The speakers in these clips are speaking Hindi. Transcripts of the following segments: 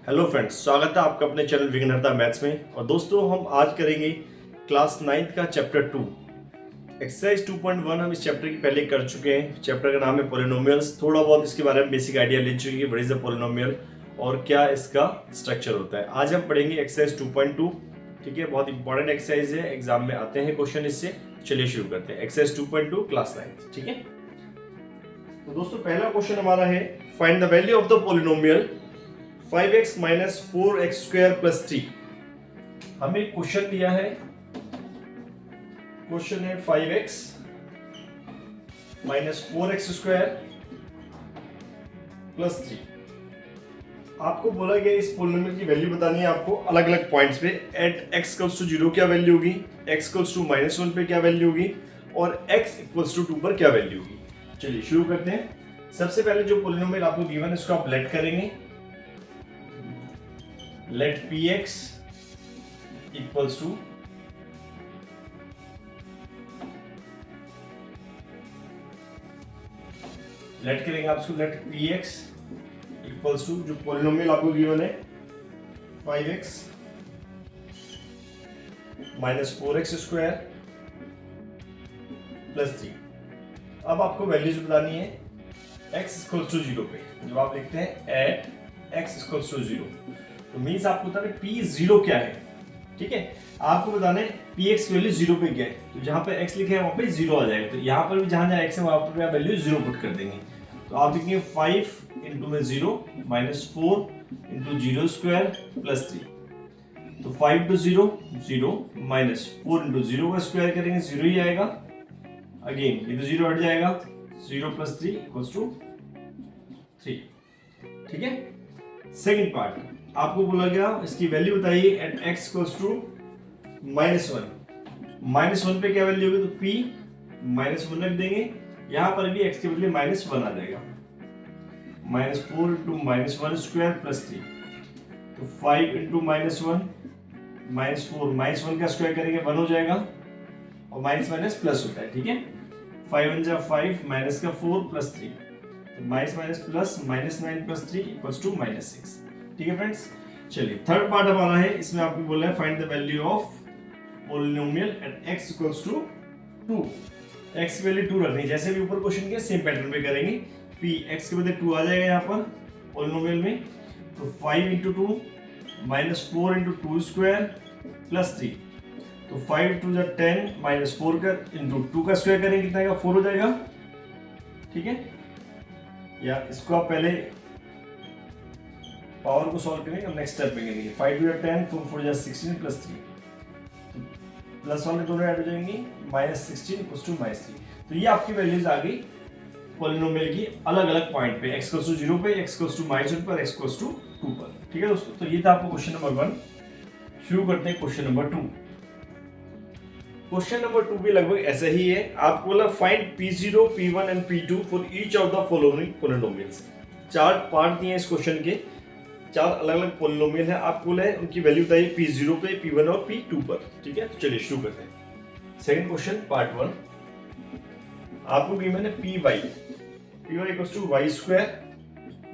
हेलो फ्रेंड्स, स्वागत है आपका अपने चैनल विघ्नहर्ता मैथ्स में। और दोस्तों, हम आज करेंगे क्लास 9th का चैप्टर 2 एक्सरसाइज 2.1। हम इस चैप्टर की पहले कर चुके हैं। चैप्टर का नाम है पॉलिनोमियल्स। थोड़ा बहुत इसके बारे में बेसिक आइडिया ले चुके हैं, व्हाट इज द पॉलिनोमियल और क्या इसका स्ट्रक्चर होता है। आज हम पढ़ेंगे एक्सरसाइज 2.2। ठीक है, बहुत इंपॉर्टेंट एक्सरसाइज है, एग्जाम में आते हैं क्वेश्चन इससे। चलिए शुरू करते हैं। Exercise 2.2 class 9th। ठीक है, तो दोस्तों पहला क्वेश्चन हमारा है find the value of the polynomial 5x minus 4x square plus 3। हमें क्वेश्चन दिया है, क्वेश्चन है 5x minus 4x square plus 3। आपको बोला गया इस पॉलिनोमियल की वैल्यू बतानी है आपको अलग अलग पॉइंट्स पे। एट x इक्वल्स टू 0 क्या वैल्यू होगी, x इक्वल्स टू -1 पे क्या वैल्यू होगी और x इक्वल्स टू 2 पर क्या वैल्यू होगी। चलिए शुरू करते हैं। सबसे पहले जो पॉलिनोमियल आपको गिवन है इसको आप लेट करेंगे। let px equals to let करेंगे आप इसको। let px equals to जो पॉलिनोमियल आपको गिवन है 5x minus 4x square plus 3। अब आपको वैल्यूज बतानी है x इक्वल्स टू 0 पे। जब आप लिखते हैं एट x इक्वल्स टू 0 तो मीन्स आपको बताना है p0 क्या है। ठीक है, आपको बताना है px की वैल्यू 0 पे क्या है। तो जहां पे x लिखे हैं वहां पे 0 आ जाएगा। तो यहाँ पर भी जहां जहां x है वहां पर वैल्यू 0 पुट कर देंगे। तो आप लिखेंगे 5 इंटू में 0 माइनस 4 इंटू 0 स्क्वायर प्लस 3। तो 5 टू 0 0 माइनस 4 इंटू 0 का स्क्वायर करेंगे 0 ही आएगा। अगेन ये तो 0 हट जाएगा, 0 प्लस 3 इक्वल्स टू 3। ठीक है, सेकंड पार्ट आपको बोला गया इसकी वैल्यू बताइए एट x इक्वल्स टू -1। -1 पे क्या वैल्यू होगी, तो p -1 रख देंगे। यहां पर भी x के बदले -1 आ जाएगा। -4 इंटू -1 स्क्वायर प्लस 3। तो 5 इंटू -1 -4 -1 का स्क्वायर करेंगे 1 हो जाएगा और माइनस माइनस प्लस होता है। ठीक है, 5 1 जा 5 माइनस का 4 प्लस 3। तो minus minus plus -9 plus 3 equals to -6। ठीक है फ्रेंड्स, चलिए थर्ड पार्ट हमारा है। इसमें आपको बोला है find the value of polynomial at x equals to 2। x की वैल्यू 2 रखनी है, जैसे भी ऊपर क्वेश्चन किया सेम पैटर्न पे करेंगे। p x के बदले 2 आ जाएगा यहाँ पर पॉलिनोमियल में। तो 5 into 2 minus 4 into 2 square plus 3। तो 5 टू 10 माइनस 4 का इंटू 2 का स्क्वायर करेंगे कितना आएगा, 4 हो जाएगा। ठीक है, या इसको आप पहले पावर को सॉल्व करेंगे और नेक्स्ट स्टेप में करेंगे। 5 टू 10 4 4 जा 16 प्लस 3। प्लस वाले दोनों ऐड हो जाएंगे, -16 इक्वल्स टू -3। तो ये आपकी वैल्यूज आ गई पॉलिनोमियल की अलग अलग पॉइंट पे, x इक्वल्स टू 0 पे, x इक्वल्स टू -1 पर, x इक्वल्स टू 2 पर। ठीक है दोस्तों, तो ये था आपको क्वेश्चन नंबर 1। शुरू करते हैं क्वेश्चन नंबर 2। क्वेश्चन नंबर 2 भी लगभग ऐसा ही है। आपको बोला find p0 p1 and p2 for each of the following polynomials. 4 part दिए हैं इस क्वेश्चन के, 4 अलग अलग पॉलिनोमियल है। आपको बोला है उनकी वैल्यू बताइए p0 पे, p1 और p2 पर। ठीक है, तो चलिए शुरू करते हैं। सेकंड क्वेश्चन पार्ट 1 आपको गिवन है py equals to y square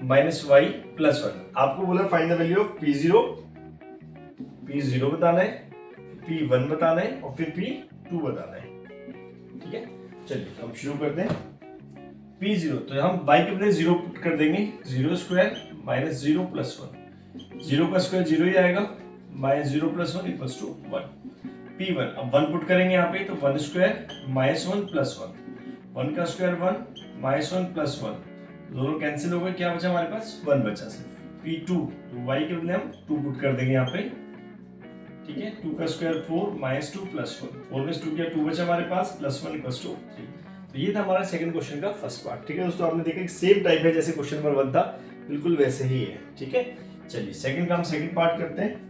minus y plus 1। आपको बोला find the value of p0 बताना है, p1 बताना है और फिर p2 बताना है। ठीक है, चलिए तो हम शुरू करते हैं। p0 तो हम y के बदले 0 पुट कर देंगे, 0 स्क्वायर माइनस 0 प्लस 1। 0 का स्क्वायर 0 ही आएगा, minus 0 plus 1 equals to 1। p1 अब 1 पुट करेंगे यहाँ पे, तो 1 स्क्वायर माइनस 1 प्लस 1। 1 का स्क्वायर 1 माइनस 1 प्लस 1, दोनों कैंसिल हो गए। क्या बचा हमारे पास, 1 बचा सिर्फ। p2 तो y के बदले हम 2 पुट कर देंगे यहाँ पे। ठीक है, 2 का स्क्वायर 4 माइनस 2 प्लस 1, 4 में 2 किया 2 बचा हमारे पास, प्लस 1 इक्वल्स टू 3। तो ये था हमारा सेकंड क्वेश्चन का फर्स्ट पार्ट। ठीक है दोस्तों, आपने देखा कि सेम टाइप है जैसे क्वेश्चन नंबर 1 था, बिल्कुल वैसे ही है। ठीक है, चलिए सेकंड का हम सेकंड पार्ट करते हैं।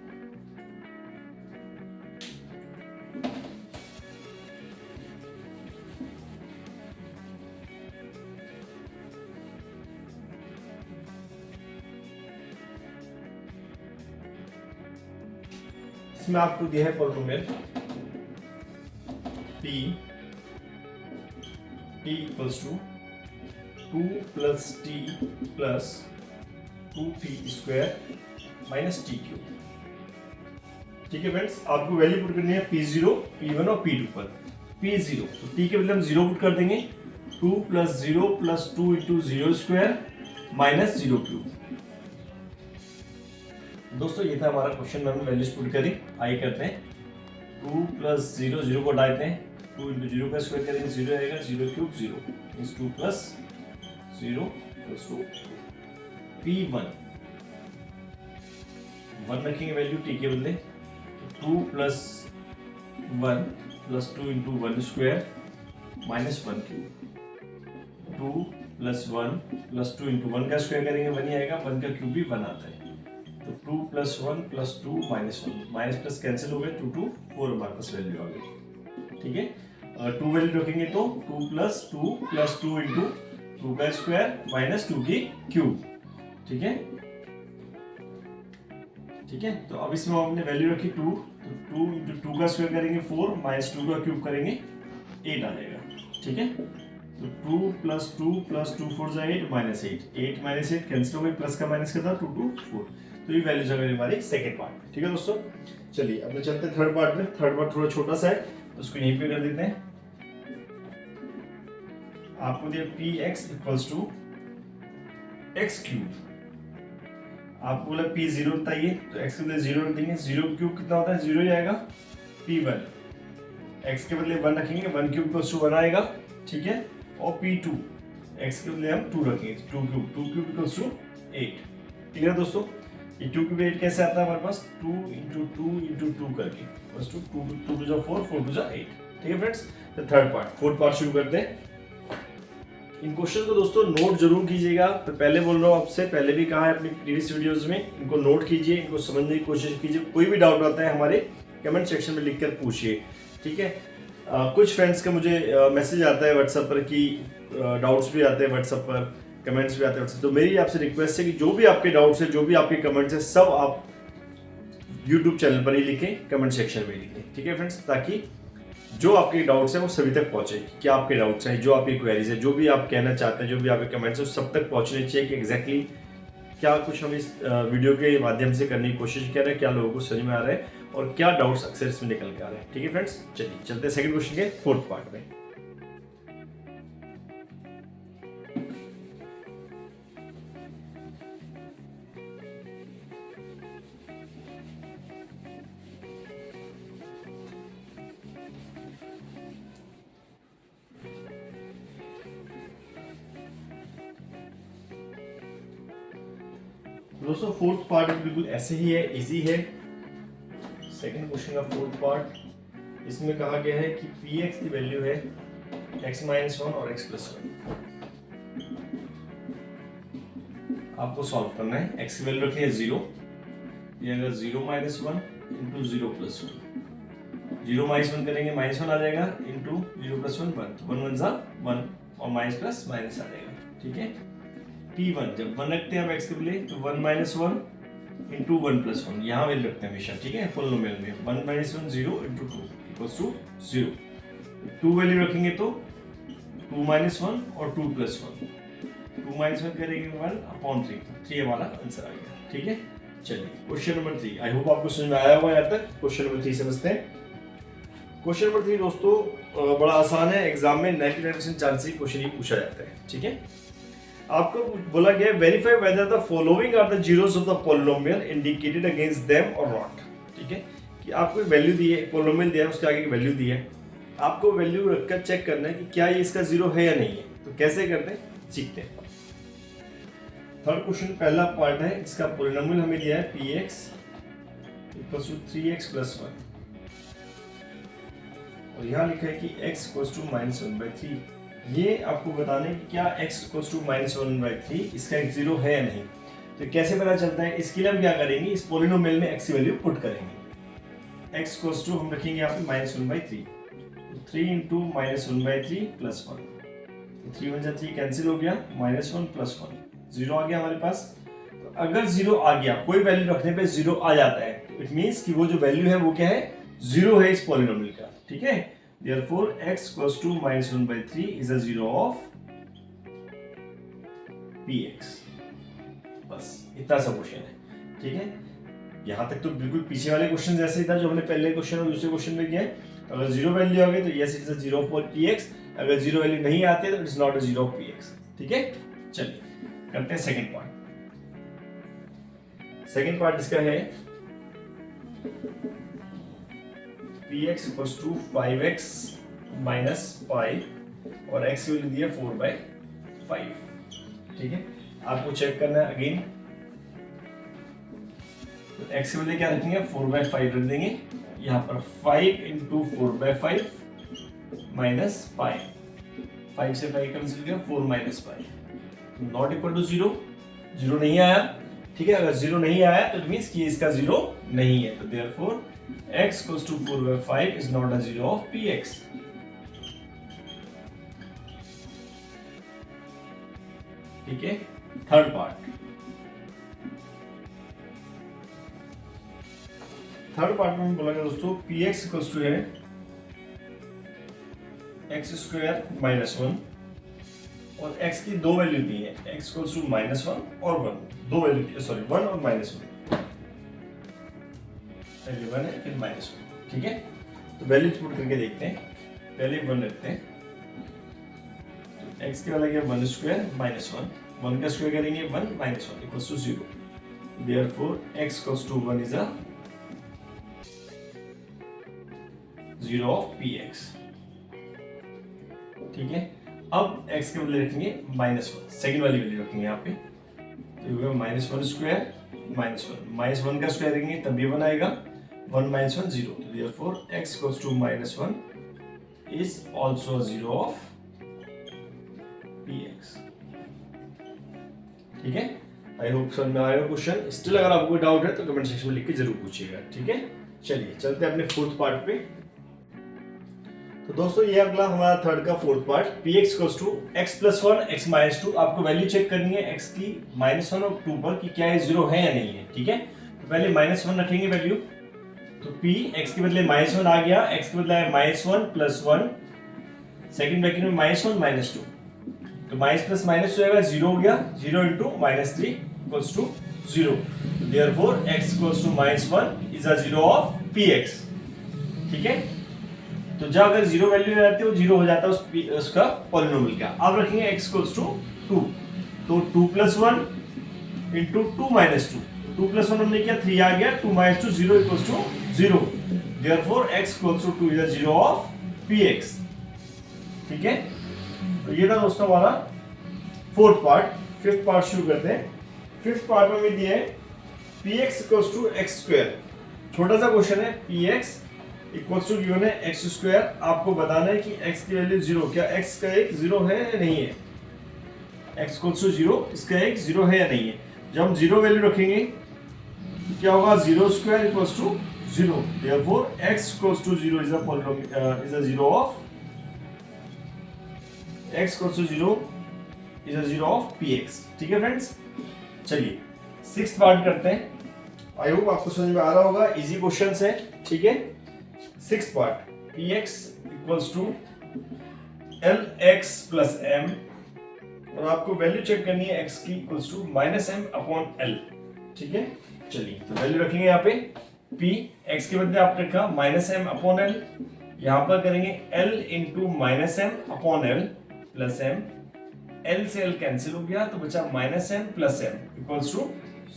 इसमें आपको दिया है polynomial p t equals to 2 plus t plus 2p square minus T cube. ठीक है फ्रेंड्स, आपको वैल्यू पुट करनी है P0, P1 और P2 पर। P0 तो टी के बदले हम 0 पुट कर देंगे, 2 + 0 + 2 × 0 स्क्वायर माइनस 0 क्यूब। दोस्तों ये था हमारा क्वेश्चन में हमने वैल्यूज पुट करी। आइए करते हैं 2 + 0, 0 को हटाते हैं, 2 × 0 का स्क्वायर करेंगे 0 आएगा, 0 क्यूब 0 मींस 2 + 0 = 2। P1 1 रखेंगे वैल्यू टी के बदले, 2 + 1 + 2 × 1 स्क्वायर माइनस 1 क्यूब। 2 + 1 + 2 × 1 का स्क्वायर करेंगे 1 ही आएगा, 1 का क्यूब भी 1 आता है। तो 2 + 1 + 2 -1, माइनस प्लस कैंसिल हो गए, 2 2 4 हमारे पास वैल्यू आ गई। ठीक है, 2 वैल्यू रखेंगे तो 2 + 2 + 2 × 2 का स्क्वायर माइनस 2 की क्यूब। ठीक है, ठीक है, तो अब इसमें हमने वैल्यू रखी 2, तो 2 × 2 का स्क्वायर करेंगे 4 माइनस 2 का क्यूब करेंगे 8 आ जाएगा। ठीक है, तो 2 + 2 + 2 4 = 8 -8, 8 -8 कैंसिल हो गए, प्लस का माइनस का था 2 2 4। तो ये वैल्यूज आ गई हमारी सेकंड पार्ट में। ठीक है दोस्तों, चलिए अब चलते हैं थर्ड पार्ट में। थर्ड पार्ट थोड़ा छोटा सा है तो उसको यहीं पे कर देते हैं। आपको दिया Px = x³। आपको बोला P0 बताइए, तो x के बदले 0 रख देंगे, 0 क्यूब कितना होता है, 0 ही आएगा। P1 x के बदले 1 रखेंगे, 1 क्यूब = 1 आएगा। ठीक है, और P2 x के बदले हम 2 रखेंगे, 2 क्यूब = 8। क्लियर दोस्तों, ये 2 क्यूब 8 कैसे आता है हमारे पास, 2 × 2 × 2 करके बस 2 2 2 = 4, 4 2 = 8। ठीक है फ्रेंड्स, तो थर्ड पार्ट, फोर्थ पार्ट शुरू करते हैं। इन क्वेश्चन को दोस्तों नोट जरूर कीजिएगा। तो पहले बोल रहा हूँ आपसे, पहले भी कहा है अपनी प्रीवियस वीडियोस में, इनको नोट कीजिए, इनको समझने की कोशिश कीजिए। कोई भी डाउट आता है हमारे कमेंट सेक्शन में लिखकर पूछिए। ठीक है, कुछ फ्रेंड्स का मुझे मैसेज आता है व्हाट्सएप पर कि डाउट्स भी आते हैं व्हाट्सएप पर, कमेंट्स भी आते हैं। तो मेरी आपसे रिक्वेस्ट है कि जो भी आपके डाउट्स है, जो भी आपके कमेंट्स है, सब आप यूट्यूब चैनल पर ही लिखें, कमेंट सेक्शन में लिखें। ठीक है फ्रेंड्स, ताकि जो आपके डाउट्स हैं वो सभी तक पहुंचे। क्या आपके डाउट्स हैं, जो आपकी क्वेरीज है, जो भी आप कहना चाहते हैं, जो भी आपके कमेंट्स हैं, सब तक पहुंचने चाहिए कि एग्जैक्टली क्या कुछ हम इस वीडियो के माध्यम से करने की कोशिश कर रहे हैं, क्या लोगों को समझ में आ रहा है और क्या डाउट्स अक्सर इसमें निकल के आ रहे हैं। ठीक है फ्रेंड्स, चलिए चलते हैं सेकंड क्वेश्चन के फोर्थ पार्ट में। दोस्तों फोर्थ पार्ट बिल्कुल ऐसे ही है, इजी है। सेकंड क्वेश्चन का फोर्थ पार्ट, इसमें कहा गया है कि Px की वैल्यू है x - 1 और x + 1। आपको सॉल्व करना है। x की वैल्यू रखनी है 0, ये अगर 0 - 1 × 0 + 1, 0 - 1 करेंगे -1 आ जाएगा, इंटू 0 + 1 1, तो 1 1 = 1 और माइनस प्लस माइनस आ जाएगा। ठीक है, P1 जब 1 रखते हैं हम x के बदले, तो 1 - 1 इंटू 1 + 1 यहाँ वैल्यू रखते हैं हमेशा। ठीक है, पॉलिनोमियल में 1 - 1 0 × 2 = 0। 2 वैल्यू रखेंगे तो 2 - 1 और 2 + 1, 2 - 1 करेंगे 1/3, 3 हमारा आंसर आ गया। ठीक है, चलिए क्वेश्चन नंबर 3। आई होप आपको समझ में आया होगा यहाँ तक। क्वेश्चन नंबर 3 समझते हैं। क्वेश्चन नंबर 3 दोस्तों बड़ा आसान है, एग्जाम में 99% चांस ही क्वेश्चन ही पूछा जाता है। ठीक है, आपको बोला गया verify whether the following are the zeros of the polynomial indicated against them और नॉट। ठीक है, कि आपको वैल्यू दी है, पॉलिनोमियल दिया है, उसके आगे की वैल्यू दी है, आपको वैल्यू रखकर चेक करना है कि क्या ये इसका जीरो है या नहीं है। तो कैसे करते हैं, सीखते हैं। थर्ड क्वेश्चन पहला पार्ट है, इसका पॉलिनोमियल हमें दिया है Px = 3x + 1 और यहाँ लिखा है कि x = -1/3। ये आपको बताने कि क्या x = -1/3 इसका एक जीरो है या नहीं। तो कैसे पता चलता है, इसके लिए हम क्या करेंगे, इस पॉलिनोमियल में x की वैल्यू पुट करेंगे। x = हम रखेंगे यहाँ पे -1/3, 3 × -1/3 + 1, 3 1 = 3 कैंसिल हो गया, -1 + 1 0 आ गया हमारे पास। तो अगर 0 आ गया, कोई वैल्यू रखने पे 0 आ जाता है, तो इट मींस कि वो जो वैल्यू है वो क्या है, 0 है इस पॉलिनोमियल का। ठीक है, therefore x = -1/3 is a zero of Px। बस इतना सा क्वेश्चन है। ठीक है, यहाँ तक तो बिल्कुल पीछे वाले क्वेश्चन जैसे ही था जो हमने पहले क्वेश्चन और दूसरे क्वेश्चन में किया है। अगर जीरो वैल्यू आ गई तो yes it's a zero for P x, अगर जीरो वैल्यू नहीं आती है तो it's not a zero of P x. ठीक है, चलिए करते हैं सेकंड पार्ट। सेकंड पार्ट इसका है P x equals to 5x minus pi और x की वैल्यू दी है 4/5। ठीक है, आपको चेक करना है अगेन, तो x की वैल्यू क्या रखेंगे 4/5 रख देंगे, यहाँ पर 5 इंटू 4/5 माइनस पाई, 5 से 5 कैंसिल किया 4 minus pi, not equal to 0, 0 नहीं आया। ठीक है, अगर 0 नहीं आया तो इट मींस कि इसका 0 नहीं है, तो therefore x equals to 4/5 is not a zero of px। ठीक है, थर्ड पार्ट में बोला गया दोस्तों px इक्वल्स टू है x स्क्वायर माइनस 1 और x की दो वैल्यू दी है, x इक्वल्स टू -1 और 1, दो वैल्यू, सॉरी 1 और -1, वैल्यू 1 है फिर -1। ठीक है, तो वैल्यू पुट करके देखते हैं, पहले 1 रखते हैं, तो x की वैल्यू 1 स्क्वायर माइनस 1 का स्क्वायर करेंगे 1 minus 1 equals to 0, therefore x equals to 1 is a zero of px। ठीक है, अब x के बदले रखेंगे -1, सेकंड वाली वैल्यू रखेंगे यहाँ पे, तो ये -1 स्क्वायर -1 का स्क्वायर रखेंगे तब भी 1 आएगा, 1 - 1 0, तो therefore x equals to -1 is also zero of px। ठीक है, आई होप समझ में आएगा क्वेश्चन। स्टिल अगर आपको कोई डाउट है तो कमेंट सेक्शन में लिख के जरूर पूछिएगा। ठीक है, चलिए चलते हैं अपने फोर्थ पार्ट पे। तो दोस्तों ये अगला हमारा थर्ड का fourth part, px equals to x plus 1 x minus 2। आपको वैल्यू चेक करनी है x की -1 और 2 पर कि क्या ये जीरो है या नहीं है। ठीक है, तो पहले -1 रखेंगे वैल्यू, तो p x के बदले -1 आ गया, x के बदले है -1 प्लस 1, सेकंड ब्रैकेट में -1 -2, तो माइनस प्लस माइनस हो जाएगा 0 हो गया, 0 into -3 equals to 0, therefore x equals to -1 is a zero of px। ठीक है, तो जब अगर 0 वैल्यू आ जाती है वो 0 हो जाता है उसका पॉलिनोमियल का। अब रखेंगे x इक्वल्स टू 2, तो 2 प्लस 1 इंटू 2 माइनस 2, 2 प्लस 1 हमने किया 3 आ गया, 2 minus 2 0 equals to 0, therefore x equals to 2 is a zero of px। ठीक है, तो ये था दोस्तों हमारा फोर्थ पार्ट। फिफ्थ पार्ट शुरू करते हैं। फिफ्थ पार्ट में हमें दिया है px equals to x square, छोटा सा क्वेश्चन है, px इक्वल्स टू गिवन है x स्क्वायर, आपको बताना है कि x की वैल्यू 0, क्या x का एक 0 है या नहीं है, x इक्वल्स टू 0, इसका एक 0 है या नहीं है। जब हम 0 वैल्यू रखेंगे तो क्या होगा, 0 square equals to 0, therefore x equals to 0 is a zero of x equals to 0 is a zero of px। ठीक है फ्रेंड्स, चलिए सिक्स्थ पार्ट करते हैं। आई होप आपको समझ में आ रहा होगा, इजी क्वेश्चंस है। ठीक है, sixth part, px equals to lx plus m, और आपको वैल्यू चेक करनी है x की equals to -m upon l। ठीक है, चलिए तो वैल्यू रखेंगे यहाँ पे, p x के बदले आप रखा -m अपॉन l, यहाँ पर करेंगे l into -m upon l plus m, l से l कैंसिल हो गया तो बचा -m plus m equals to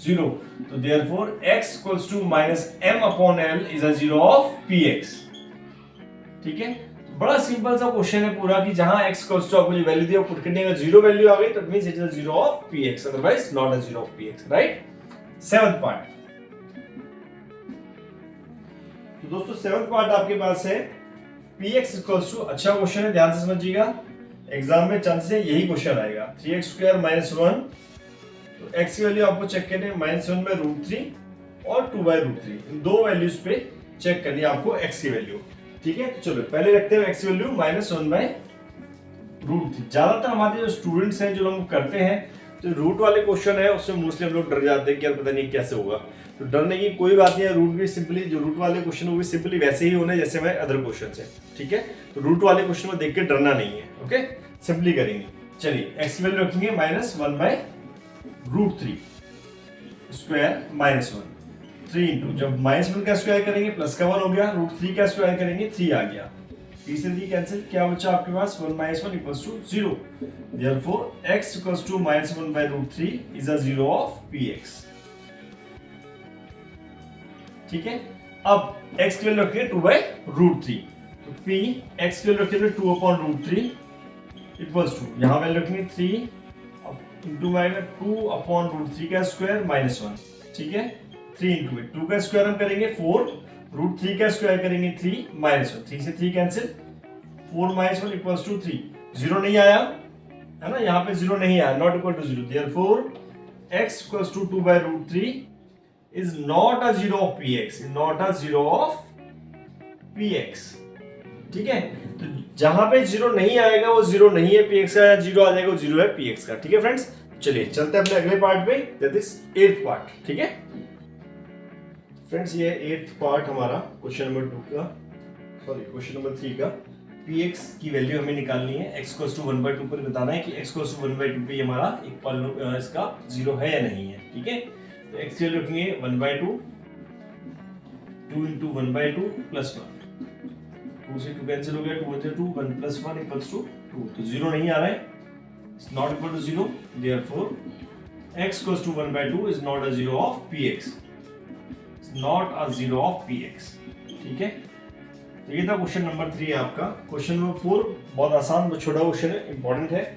0, तो therefore x equals to -m upon l is a zero of px। ठीक है, बड़ा सिंपल सा क्वेश्चन है पूरा, कि जहां x इक्वल्स टू आपको जो वैल्यू दी है पुट करने का 0 वैल्यू आ गई तो it means it is a zero of px, otherwise not a zero of px, right. Seventh part, तो दोस्तों सेवंथ पार्ट आपके पास है px इक्वल्स टू, अच्छा क्वेश्चन है, ध्यान से समझिएगा, एग्जाम में चांसेस है यही क्वेश्चन आएगा, 3x स्क्वायर माइनस 1, तो x की वैल्यू आपको चेक करनी है -1/√3 और 2/√3, इन दो वैल्यूज पे चेक करनी है आपको x की वैल्यू। ठीक है, तो चलो पहले रखते हैं x की वैल्यू -1/√3। ज्यादातर हमारे जो स्टूडेंट्स हैं जो लोग करते हैं, जो रूट वाले क्वेश्चन है उसमें मोस्टली हम लोग डर जाते हैं कि यार पता नहीं कैसे होगा, तो डरने की कोई बात नहीं है, रूट भी सिंपली, जो रूट वाले क्वेश्चन वो भी सिंपली वैसे ही होने जैसे हमारे अदर क्वेश्चन है। ठीक है, तो रूट वाले क्वेश्चन में देख के डरना नहीं है, ओके, सिंपली करेंगे। चलिए x की वैल्यू रखेंगे -1/√3 स्क्वायर -1, 3 इंटू, जब -1 का स्क्वायर करेंगे प्लस का 1 हो गया, √3 का स्क्वायर करेंगे 3 आ गया, 3 से 3 कैंसिल, क्या बचा आपके पास 1 - 1 = 0। Therefore x = -1/√3 is a zero of px। ठीक है, अब x की वैल्यू रखिए 2/√3, तो p x की वैल्यू रखिए 2/√3 इक्वल्स टू, यहां वैल्यू रखेंगे 3 इंटू 2/√3 का स्क्वायर -1। ठीक है, 3 इंटू 2 का स्क्वायर हम करेंगे 4, √3 का स्क्वायर करेंगे 3 -1, 3 से 3 कैंसिल, 4 - 1 = 3। 0 नहीं आया है ना, यहाँ पे 0 नहीं आया, not equal to 0। Therefore x = 2/√3 is not a zero of px, is not a zero of px। ठीक है, तो जहां पे 0 नहीं आएगा वो 0 नहीं है px का, या 0 आ जाएगा वो 0 है px का। ठीक है फ्रेंड्स, चलिए चलते हैं अपने अगले पार्ट पे, दैट इज 8th पार्ट। ठीक है फ्रेंड्स, ये 8th पार्ट हमारा क्वेश्चन नंबर 2 का, सॉरी क्वेश्चन नंबर 3 का। px की वैल्यू हमें निकालनी है, x = 1/2 पर बताना है कि x = 1/2 पे हमारा एक इसका 0 है या नहीं है। ठीक है, तो x की वैल्यू रखेंगे 1/2, 2 × 1/2 + 1, 2 से 2 कैंसिल हो गया, 2 × 2, 1 + 1 = 2, तो 0 नहीं आ रहा है, it's not equal to 0। Therefore x = 1/2 is not a zero of px, it's not a zero of px। ठीक है, तो ये था क्वेश्चन नंबर 3 आपका। क्वेश्चन नंबर 4 बहुत आसान, बहुत छोटा क्वेश्चन है, इंपॉर्टेंट है,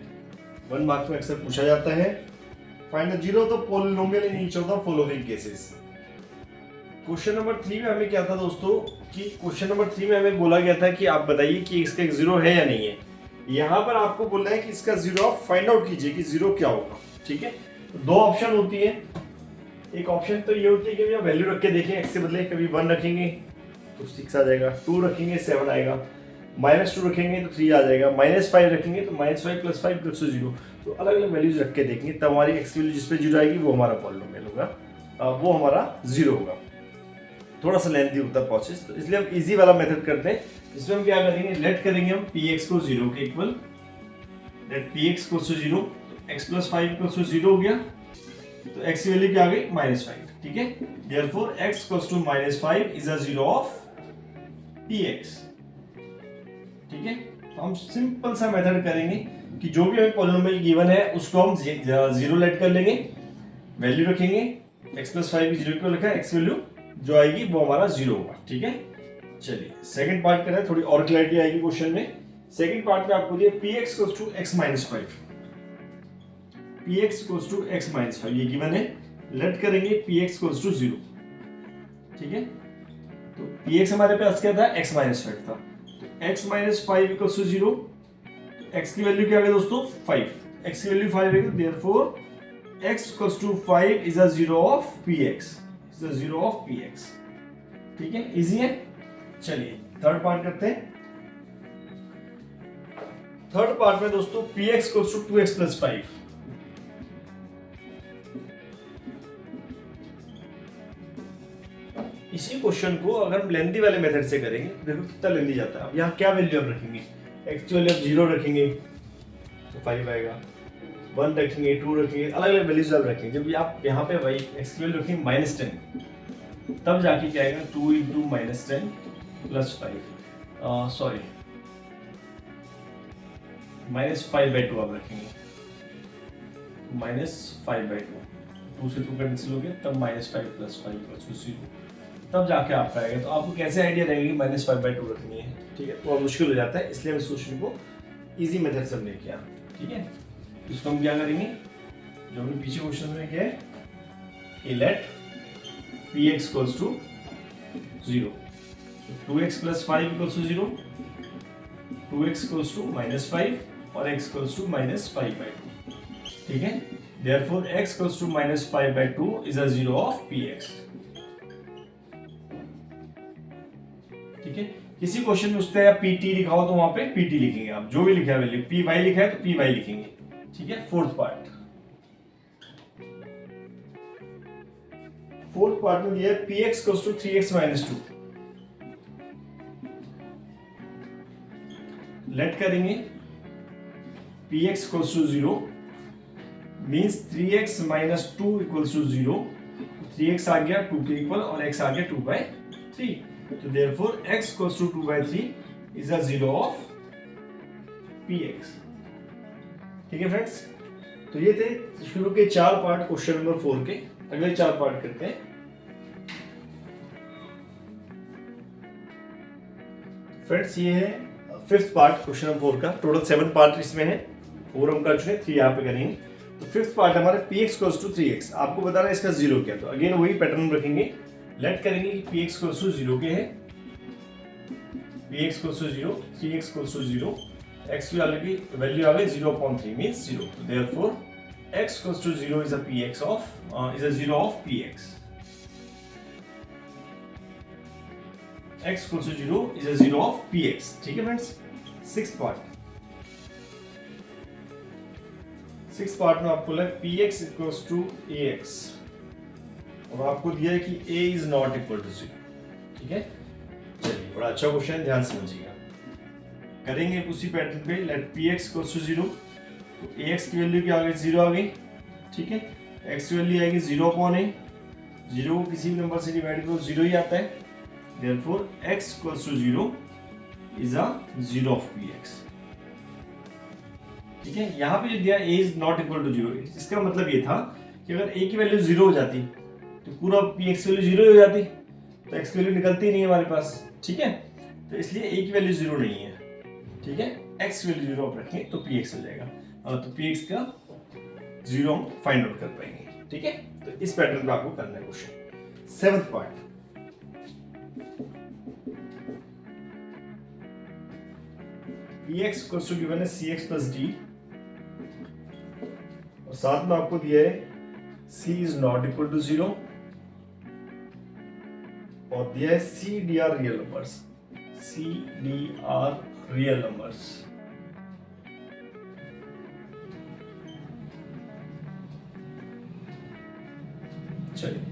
1 मार्क्स में अक्सर पूछा जाता है। Find the zero of the polynomial in each of the following cases. Question number 3 में हमें क्या था दोस्तों, कि क्वेश्चन नंबर 3 में हमें बोला गया था कि आप बताइए कि इसका एक जीरो है या नहीं है। यहाँ पर आपको बोलना है कि इसका जीरो आप फाइंड आउट कीजिए कि जीरो क्या होगा। ठीक है, तो 2 ऑप्शन होती है, एक ऑप्शन तो ये होती है कि भैया वैल्यू रख के देखें, x से बदले कभी 1 रखेंगे तो 6 आ जाएगा, 2 रखेंगे 7 आएगा, -2 रखेंगे तो 3 आ जाएगा, -5 रखेंगे तो -5 + 5 = 0। तो अलग अलग वैल्यूज रख के देखेंगे, तब हमारी x की वैल्यू जिस पे 0 आएगी वो हमारा पॉलिनोमियल होगा, वो हमारा 0 होगा। थोड़ा सा लेंथी होता है प्रोसेस, तो इसलिए हम इजी वाला मेथड करते हैं, जिसमें हम क्या करेंगे, लेट करेंगे हम px को 0 के इक्वल, लेट px = 0, तो x + 5 = 0 हो गया, तो x की वैल्यू क्या आ गई -5। ठीक है, therefore x = -5 is a zero of px। ठीक है, तो हम सिंपल सा मेथड करेंगे कि जो भी हमें पॉलिनोमियल गिवन है उसको हम 0 लेट कर लेंगे, वैल्यू रखेंगे, x + 5 0 को लिखा है, x वैल्यू जो आएगी वो हमारा 0 होगा। ठीक है, चलिए सेकंड पार्ट करें, थोड़ी और क्लैरिटी आएगी क्वेश्चन में। सेकंड पार्ट में आपको दिया px = x - 5, px = x - 5 ये गिवन है, लेट करेंगे px = 0। ठीक है, तो px हमारे पास क्या था, x - 5 था, तो x - 5 = 0, x की वैल्यू क्या है दोस्तों 5, x की वैल्यू 5 है, therefore x = 5 is a zero of px, is a zero of px। ठीक है, इजी है। चलिए थर्ड पार्ट करते हैं। थर्ड पार्ट में दोस्तों px = 2x + 5, इसी क्वेश्चन को अगर हम लेंथी वाले मेथड से करेंगे, देखो कितना लेंथी जाता है। अब यहाँ क्या वैल्यू हम रखेंगे, x की वैल्यू 0 रखेंगे तो 5 आएगा, 1 रखेंगे, 2 रखेंगे, अलग अलग वैल्यूज आप रखेंगे। जब आप यहाँ पे वही x की वैल्यू रखेंगे -10, तब जाके क्या आएगा 2 × -10 + 5, सॉरी -5/2 आप रखेंगे, -5/2, 2 से 2 कैंसिल हो गया, तब -5 + 5 = 0, तब जाके आपका आएगा। तो आपको कैसे आइडिया रहेगा कि -5/2 रखनी है। ठीक है, तो मुश्किल हो जाता है, इसलिए हम इस क्वेश्चन को इजी मेथड से लेके आए। ठीक है, इसको हम क्या करेंगे, जो हमने पीछे क्वेश्चन में किया है कि लेट px = 0, 2x + 5 = 0, 2x = -5 और x = -5/2। ठीक है, therefore x = -5/2 is a zero of px। ठीक है, किसी क्वेश्चन में उसने pt लिखा हो तो वहां पे pt लिखेंगे, आप जो भी लिखा है वैल्यू, py लिखा है तो py लिखेंगे। ठीक है, फोर्थ पार्ट में दिया है px = 3x - 2, लेट करेंगे px = 0 मींस 3x - 2 = 0, 3x आ गया 2 के इक्वल और x आ गया 2/3। तो therefore x equals to 2/3 is a zero of px। ठीक है फ्रेंड्स, तो ये थे शुरू के 4 पार्ट क्वेश्चन नंबर 4 के। अगले 4 पार्ट करते हैं। फ्रेंड्स ये है 5th पार्ट क्वेश्चन नंबर 4 का। टोटल 7 पार्ट इसमें है, 4 हम कर चुके, 3 यहाँ पे करेंगे। तो 5th पार्ट हमारा px इक्वल्स टू 3x। आपको बताना है इसका जीरो क्या। तो अगेन वही पैटर्न रखेंगे, लेट करेंगे कि px इक्वल्स टू 0 के है, px equals to 0, 3x equals to 0, x की वैल्यू आ गई 0/3 मींस 0। तो therefore x equals to 0 is a zero of px। x equals to 0 is a zero of px। ठीक है फ्रेंड्स। 6th पार्ट में आपको लगा px equals to ax और आपको दिया है कि a is not equal to 0। ठीक है, चलिए बड़ा अच्छा क्वेश्चन, ध्यान समझिएगा। करेंगे उसी पैटर्न पे, लेट px equals to 0। तो ax की वैल्यू क्या आ गई, 0 आ गई। ठीक है, x की वैल्यू आएगी 0/a। 0 को किसी भी नंबर से डिवाइड करो 0 ही आता है। Therefore, x equals to 0 is a zero of px। ठीक है, यहाँ पे जो दिया a is not equal to 0, इसका मतलब ये था कि अगर a की वैल्यू 0 हो जाती तो पूरा px की वैल्यू 0 हो जाती, तो x की वैल्यू निकलती नहीं है हमारे पास। ठीक है, तो इसलिए a की वैल्यू 0 नहीं है। ठीक है, x की वैल्यू 0 आप रखें तो px हो जाएगा, तो px का 0 हम फाइंड आउट कर पाएंगे। ठीक है, तो इस पैटर्न पे आपको करना है question. 7th part, px equals to given है cx प्लस d और साथ में आपको दिया है c is not equal to 0 और दिया है c d r real numbers. c d r real numbers. चलिए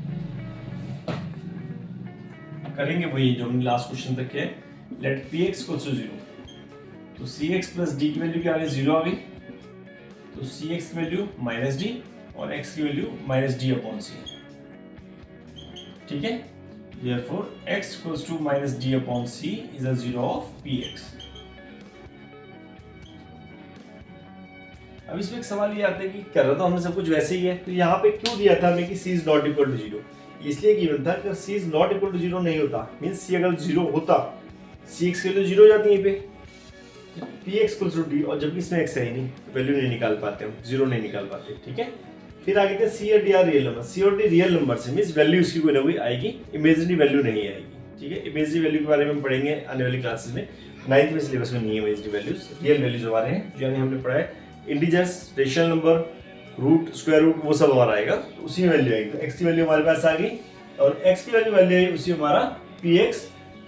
करेंगे वही जो हमने लास्ट क्वेश्चन तक किया। Let px equals to 0। तो cx प्लस d की वैल्यू क्या आ गई, 0 आ गई। तो cx की वैल्यू माइनस d और x की वैल्यू माइनस d/c। ठीक है, therefore x equals to minus d/c is a zero of px। अब इसमें एक सवाल ये आता है कि कर रहा तो हमने सब कुछ वैसे ही है, तो यहाँ पे क्यों दिया था हमें कि c is not equal to 0। इसलिए गिवन था अगर c is not equal to 0 नहीं होता, मींस c अगर 0 होता, cx की वैल्यू 0 हो जाती है यहाँ पे px equals to d, और जबकि इसमें x है ही नहीं, वैल्यू नहीं निकाल पाते हम, 0 नहीं निकाल पाते। ठीक है, फिर आगे थे c और d are real number. c और d रियल नंबर से मींस वैल्यू इसकी कोई ना कोई आएगी, इमेजिनरी वैल्यू नहीं आएगी। ठीक है, इमेजिनरी वैल्यू के बारे में पढ़ेंगे आने वाली क्लासेस में। 9th में सिलेबस में नहीं है इमेजिनरी वैल्यूज, रियल वैल्यूज हमारे हैं जो हमने पढ़ा है। Integers, rational number, root, square root, वो सब हमारा आएगा, तो उसी में वैल्यू आएगी। तो x की वैल्यू हमारे पास आ गई और x की वैल्यू आई उसी हमारा px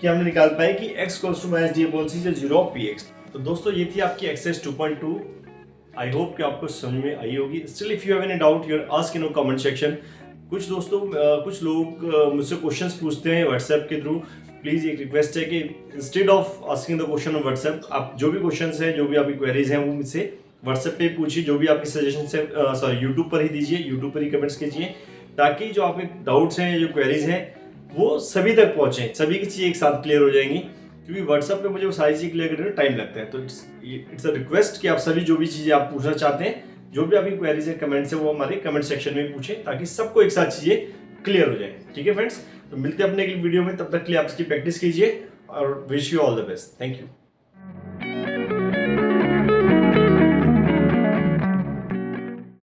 की हमने निकाल पाई कि x equals to minus d/c से 0 of px। तो दोस्तों ये थी आपकी एक्सरसाइज 2.2। आई होप कि आपको समझ में आई होगी। Still if you have any doubt you ask in comment section. कुछ लोग मुझसे क्वेश्चंस पूछते हैं व्हाट्सएप के थ्रू। प्लीज़ एक रिक्वेस्ट है कि instead of asking the question on WhatsApp, आप जो भी क्वेश्चंस हैं, जो भी आपकी क्वेरीज हैं, वो मुझसे व्हाट्सएप पे पूछिए। जो भी आपकी सजेशन है यूट्यूब पर ही दीजिए, यूट्यूब पर ही कमेंट्स कीजिए, ताकि जो आपके डाउट्स हैं, जो क्वेरीज हैं, वो सभी तक पहुँचें, सभी की चीज़ें एक साथ क्लियर हो जाएंगी। क्योंकि व्हाट्सएप पे मुझे वो सारी चीज़ क्लियर करने में टाइम लगता है। तो इट्स अ रिक्वेस्ट कि आप सभी जो भी चीज़ें आप पूछना चाहते हैं, जो भी आपकी क्वेरीज है, कमेंट्स है, वो हमारे कमेंट सेक्शन में पूछें, ताकि सबको एक साथ चीज़ें क्लियर हो जाए। ठीक है फ्रेंड्स, तो मिलते हैं अपने अगली वीडियो में। तब तक के लिए आप इसकी प्रैक्टिस कीजिए और wish you all the best. Thank you.